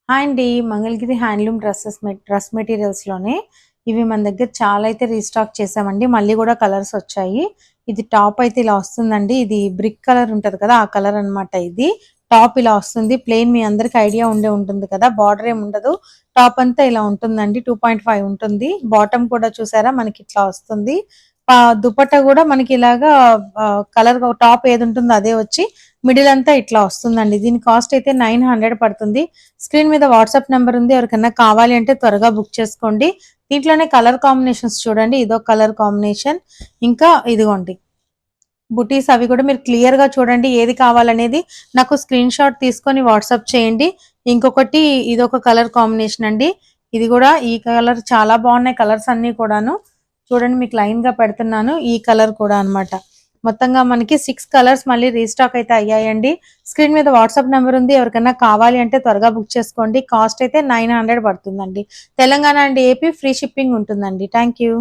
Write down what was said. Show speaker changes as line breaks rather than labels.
Hi అండి. Mangalagiri handloom dress మెటీరియల్స్‌లోనే ఇవి మన దగ్గర చాలా అయితే రీస్టాక్ చేసామండి. మళ్ళీ గూడా కలర్స్ వచ్చాయి. ఇది టాప్ అయితే ఇలా వస్తుందండి. ఇది బ్రిక్ కలర్ ఉంటది కదా! ఆ కలర్ అన్నమాట ఇది. టాప్ ఇలా వస్తుంది. ప్లెయిన్ మీ అందరికి ఐడియా ఉంటుంది కదా! బార్డర్ ఏమి ఉండదు. టాప్ అంతా ఇలా ఉంటుందండి. 2.5 ఉంటుంది. బాటమ్ కూడా చూసారా మనకి ఇట్లా వస్తుంది. దుపట్టా గూడా మనకి ఇలాగా కలర్ టాప్ ఏది ఉంటుందో అదే వచ్చి మిడిల్ అంతా ఇట్లా వస్తుందండి. దీని కాస్ట్ అయితే 900 పడుతుంది. స్క్రీన్ మీద వాట్సాప్ నెంబర్ ఉంది. ఎవరికైనా కావాలి అంటే త్వరగా బుక్ చేసుకోండి. దీంట్లోనే కలర్ కాంబినేషన్స్ చూడండి. ఇదో కలర్ కాంబినేషన్. ఇంకా ఇదిగోండి బుటీస్ అవి కూడా మీరు క్లియర్ గా చూడండి. ఏది కావాలనేది నాకు స్క్రీన్ షాట్ తీసుకొని వాట్సాప్ చేయండి. ఇంకొకటి ఇదొక కలర్ కాంబినేషన్ అండి. ఇది కూడా ఈ కలర్ చాలా బాగున్నాయి కలర్స్ అన్ని కూడాను. చూడండి మీకు లైన్ గా పెడుతున్నాను. ఈ కలర్ కూడా అన్నమాట. మొత్తంగా మనకి 6 కలర్స్ మళ్ళీ రీస్టాక్ అయితే అయ్యాయండి. స్క్రీన్ మీద వాట్సాప్ నెంబర్ ఉంది. ఎవరికైనా కావాలి అంటే త్వరగా బుక్ చేసుకోండి. కాస్ట్ అయితే 900 పడుతుందండి. Telangana and AP free shipping ఉంటుందండి. Thank you.